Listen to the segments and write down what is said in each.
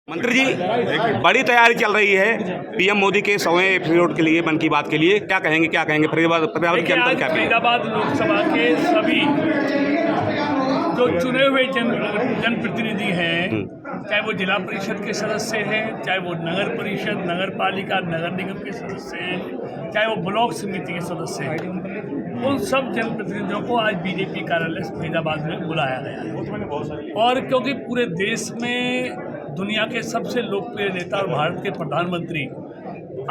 मंत्री जी, बड़ी तैयारी चल रही है पीएम मोदी के 100वें एपिसोड के लिए, मन की बात के लिए क्या कहेंगे फरीदाबाद की जनता क्या कहेंगे? फरीदाबाद लोकसभा के सभी जो चुने हुए जनप्रतिनिधि हैं, चाहे वो जिला परिषद के सदस्य हैं, चाहे वो नगर परिषद, नगर पालिका, नगर निगम के सदस्य हैं, चाहे वो ब्लॉक समिति के सदस्य हैं, उन सब जनप्रतिनिधियों को आज बीजेपी कार्यालय फरीदाबाद में बुलाया गया है। और क्योंकि पूरे देश में दुनिया के सबसे लोकप्रिय नेता और भारत के प्रधानमंत्री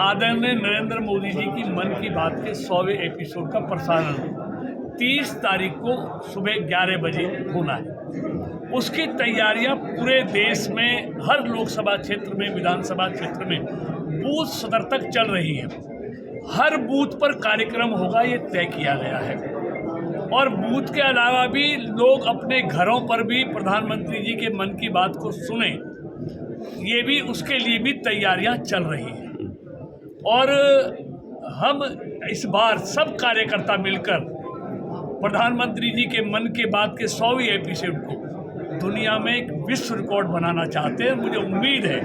आदरणीय नरेंद्र मोदी जी की मन की बात के 100वें एपिसोड का प्रसारण 30 तारीख को सुबह 11 बजे होना है। उसकी तैयारियां पूरे देश में हर लोकसभा क्षेत्र में, विधानसभा क्षेत्र में बूथ स्तर तक चल रही हैं। हर बूथ पर कार्यक्रम होगा, ये तय किया गया है। और बूथ के अलावा भी लोग अपने घरों पर भी प्रधानमंत्री जी के मन की बात को सुने, ये भी उसके लिए भी तैयारियां चल रही हैं। और हम इस बार सब कार्यकर्ता मिलकर प्रधानमंत्री जी के मन की बात के 100वें एपिसोड को दुनिया में एक विश्व रिकॉर्ड बनाना चाहते हैं। मुझे उम्मीद है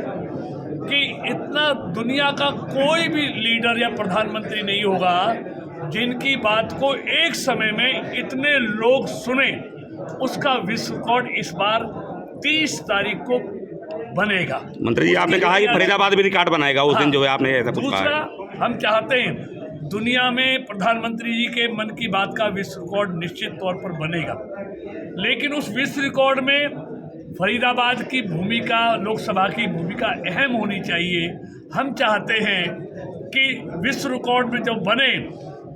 कि इतना दुनिया का कोई भी लीडर या प्रधानमंत्री नहीं होगा जिनकी बात को एक समय में इतने लोग सुने। उसका विश्व रिकॉर्ड इस बार 30 तारीख को बनेगा। मंत्री जी, आपने कहा कि फरीदाबाद भी रिकॉर्ड बनाएगा उस दिन, जो है आपने ऐसा कुछ कहा। दूसरा, हम चाहते हैं दुनिया में प्रधानमंत्री जी के मन की बात का विश्व रिकॉर्ड निश्चित तौर पर बनेगा, लेकिन उस विश्व रिकॉर्ड में फरीदाबाद की भूमिका, लोकसभा की भूमिका अहम होनी चाहिए। हम चाहते हैं कि विश्व रिकॉर्ड में जो बने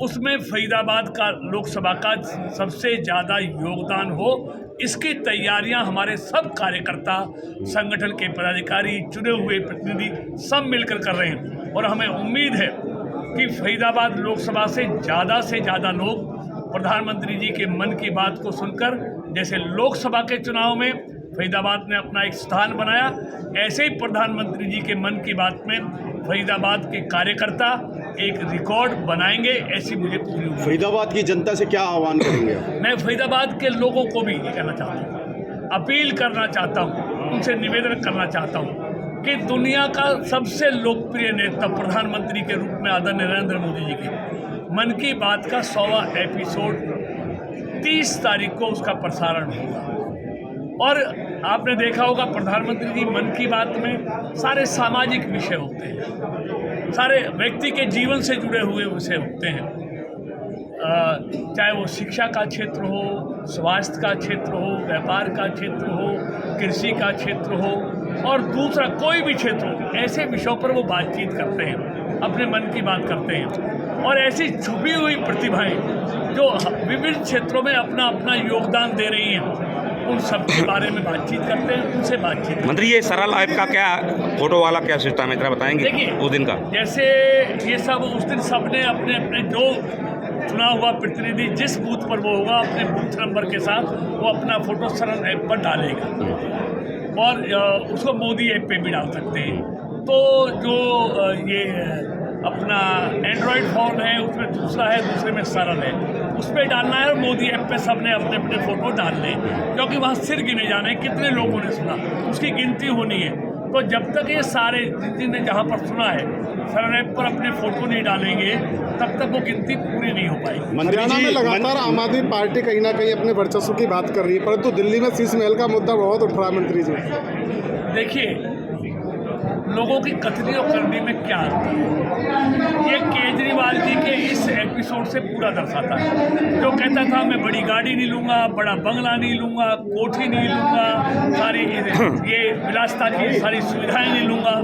उसमें फरीदाबाद का लोकसभा का सबसे ज़्यादा योगदान हो। इसकी तैयारियां हमारे सब कार्यकर्ता, संगठन के पदाधिकारी, चुने हुए प्रतिनिधि सब मिलकर कर रहे हैं। और हमें उम्मीद है कि फरीदाबाद लोकसभा से ज़्यादा लोग प्रधानमंत्री जी के मन की बात को सुनकर, जैसे लोकसभा के चुनाव में फरीदाबाद ने अपना एक स्थान बनाया, ऐसे ही प्रधानमंत्री जी के मन की बात में फरीदाबाद के कार्यकर्ता एक रिकॉर्ड बनाएंगे, ऐसी मुझे पूरी उम्मीद है। फरीदाबाद की जनता से क्या आह्वान करेंगे? मैं फरीदाबाद के लोगों को भी ये कहना चाहता हूँ, अपील करना चाहता हूँ, उनसे निवेदन करना चाहता हूँ कि दुनिया का सबसे लोकप्रिय नेता प्रधानमंत्री के रूप में आदरणीय नरेंद्र मोदी जी के मन की बात का 100वां एपिसोड 30 तारीख को उसका प्रसारण होगा। और आपने देखा होगा प्रधानमंत्री जी मन की बात में सारे सामाजिक विषय होते हैं, सारे व्यक्ति के जीवन से जुड़े हुए विषय होते हैं, चाहे वो शिक्षा का क्षेत्र हो, स्वास्थ्य का क्षेत्र हो, व्यापार का क्षेत्र हो, कृषि का क्षेत्र हो और दूसरा कोई भी क्षेत्र हो, ऐसे विषयों पर वो बातचीत करते हैं, अपने मन की बात करते हैं। और ऐसी छुपी हुई प्रतिभाएं जो विभिन्न क्षेत्रों में अपना अपना योगदान दे रही हैं, उन सब के बारे में बातचीत करते हैं, उनसे बातचीत। मंत्री, ये सरल लाइफ का क्या फोटो वाला क्या सिस्टम है, जरा बताएंगे उस दिन का? जैसे ये सब उस दिन सबने अपने अपने जो चुना हुआ प्रतिनिधि जिस बूथ पर वो होगा, अपने बूथ नंबर के साथ वो अपना फोटो सरल ऐप पर डालेगा और उसको मोदी ऐप पे भी डाल सकते हैं। तो जो ये अपना एंड्रॉयड फ़ोन है उसमें दूसरा है, दूसरे में सरल है, उस पर डालना है और मोदी ऐप पे सबने अपने अपने फ़ोटो डाल लें, क्योंकि वहाँ सिर गिने जाने कितने लोगों ने सुना, उसकी गिनती होनी है। तो जब तक ये सारे जिनने जहाँ पर सुना है सरल ऐप पर अपने फ़ोटो नहीं डालेंगे, तब तक वो गिनती पूरी नहीं हो पाएगी। हरियाणा में लगातार आम आदमी पार्टी कहीं ना कहीं अपने वर्चस्व की बात कर रही है, परंतु दिल्ली में शीश महल का मुद्दा बहुत उठ रहा है। मंत्री जी, देखिए, लोगों की कथनी और करनी में क्या आता है, ये केजरीवाल जी के इस एपिसोड से पूरा दर्शाता है। जो कहता था मैं बड़ी गाड़ी नहीं लूँगा, बड़ा बंगला नहीं लूँगा, कोठी नहीं लूँगा, सारी ये विलासिता की सारी सुविधाएं नहीं लूँगा,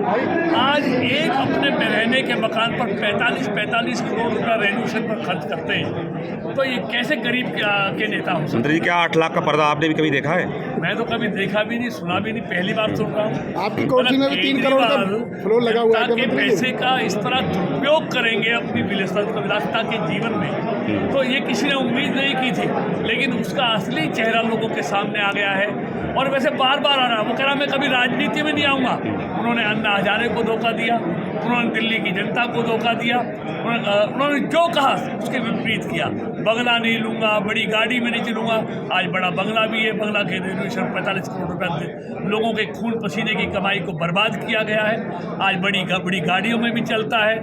आज एक अपने रहने के मकान पर 45 करोड़ रुपया रेनोवेशन पर खर्च करते हैं। तो ये कैसे गरीब के नेता हो? मंत्री जी, क्या 8 लाख का पर्दा आपने भी कभी देखा है? मैं तो कभी देखा भी नहीं, सुना भी नहीं, पहली बार सुन रहा हूँ। आपकी कोठी में भी 3 करोड़ का फ्लोर लगा हुआ है। के पैसे का इस तरह दुरुपयोग करेंगे अपनी विलासिता के जीवन में, तो ये किसी ने उम्मीद नहीं की थी, लेकिन उसका असली चेहरा लोगों के सामने आ गया है। और वैसे बार बार आ रहा, वो कह रहा मैं कभी राजनीति में नहीं आऊँगा। उन्होंने अन्ना हजारे को धोखा दिया, उन्होंने दिल्ली की जनता को धोखा दिया। उन्होंने जो कहा उसके विपरीत किया। बंगला नहीं लूँगा, बड़ी गाड़ी में नहीं चलूँगा। आज बड़ा बंगला भी है, बंगला के रेनोवेशन 45 करोड़ रुपये लोगों के खून पसीने की कमाई को बर्बाद किया गया है। आज बड़ी गाड़ियों में भी चलता है।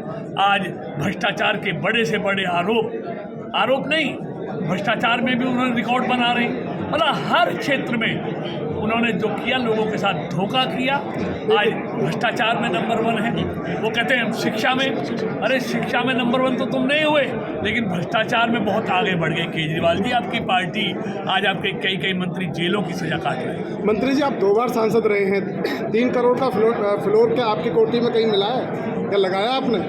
आज भ्रष्टाचार के बड़े से बड़े आरोप नहीं, भ्रष्टाचार में भी उन्होंने रिकॉर्ड बना रहे। मतलब हर क्षेत्र में उन्होंने जो किया, लोगों के साथ धोखा किया। आज भ्रष्टाचार में नंबर 1 है। वो कहते हैं शिक्षा में, अरे शिक्षा में नंबर 1 तो तुम नहीं हुए, लेकिन भ्रष्टाचार में बहुत आगे बढ़ गए केजरीवाल जी। आपकी पार्टी आज आपके कई मंत्री जेलों की सजा काट रहे हैं। मंत्री जी, आप 2 बार सांसद रहे हैं, 3 करोड़ का फ्लोर क्या आपकी कोठी में कहीं मिला है? क्या लगाया आपने?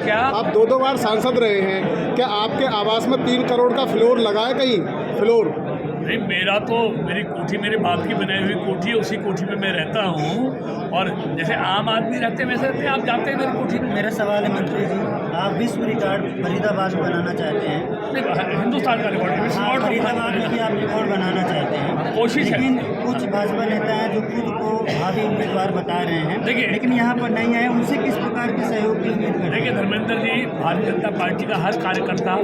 क्या आप 2 बार सांसद रहे हैं, क्या आपके आवास में 3 करोड़ का फ्लोर लगाया कहीं? फ्लोर नहीं, मेरी कोठी मेरे बाप की बनाई हुई कोठी है, उसी कोठी में मैं रहता हूँ। और जैसे आम आदमी रहते हैं वैसे रहते हैं। आप जाते हैं मेरी कोठी में। मेरा सवाल है मंत्री जी, आप विश्व रिकॉर्ड फरीदाबाद में बनाना चाहते हैं। नहीं, हिंदुस्तान का रिकॉर्ड है। हाँ, फरीदाबाद में भी आप रिकॉर्ड बनाना चाहते हैं। कोशिश है। लेकिन कुछ भाजपा नेता हैं जो खुद को भावी उम्मीदवार बता रहे हैं, देखिए, लेकिन यहाँ पर नहीं आए। उनसे किस प्रकार के सहयोग की उम्मीद करें? देखिए धर्मेंद्र जी, भारतीय जनता पार्टी का हर कार्यकर्ता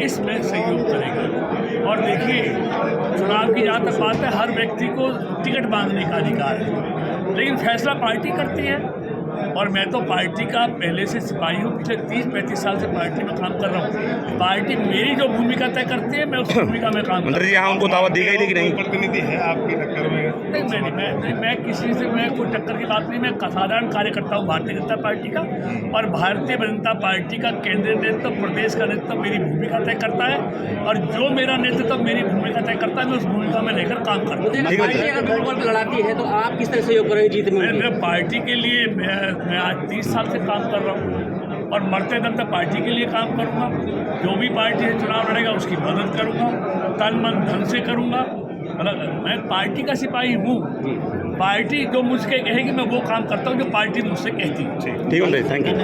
इसमें सहयोग करेगा। और देखिए, चुनाव की जहाँ तक बात है, हर व्यक्ति को टिकट मांगने का अधिकार है, लेकिन फैसला पार्टी करती है। और मैं तो पार्टी का पहले से सिपाही हूँ। पिछले 30-35 साल से पार्टी में काम कर रहा हूँ। पार्टी मेरी जो भूमिका तय करती है, मैं उस भूमिका में काम मंत्री जी, यहाँ उनको दावत दी गई थी कि नहीं? प्रतिनिधि है आपकी टक्कर में? नहीं, मैं किसी से कोई टक्कर की बात नहीं। मैं साधारण कार्यकर्ता हूँ भारतीय जनता पार्टी का, और भारतीय जनता पार्टी का केंद्रीय नेतृत्व, प्रदेश का नेतृत्व मेरी भूमिका तय करता है। और जो मेरा नेतृत्व मेरी भूमिका तय करता है, मैं उस भूमिका में लेकर काम करता हूँ। पार्टी अगर फुटबॉल लड़ाती है तो आप किस तरह सहयोग करेंगे जीत में? मैं पार्टी के लिए मैं आज 30 साल से काम कर रहा हूँ, और मरते दम तक पार्टी के लिए काम करूँगा। जो भी पार्टी से चुनाव लड़ेगा उसकी मदद करूँगा, तन मन धन से करूँगा। मतलब मैं पार्टी का सिपाही हूँ। पार्टी जो मुझसे कहेगी मैं वो काम करता हूँ जो पार्टी मुझसे कहती है। ठीक है, थैंक यू।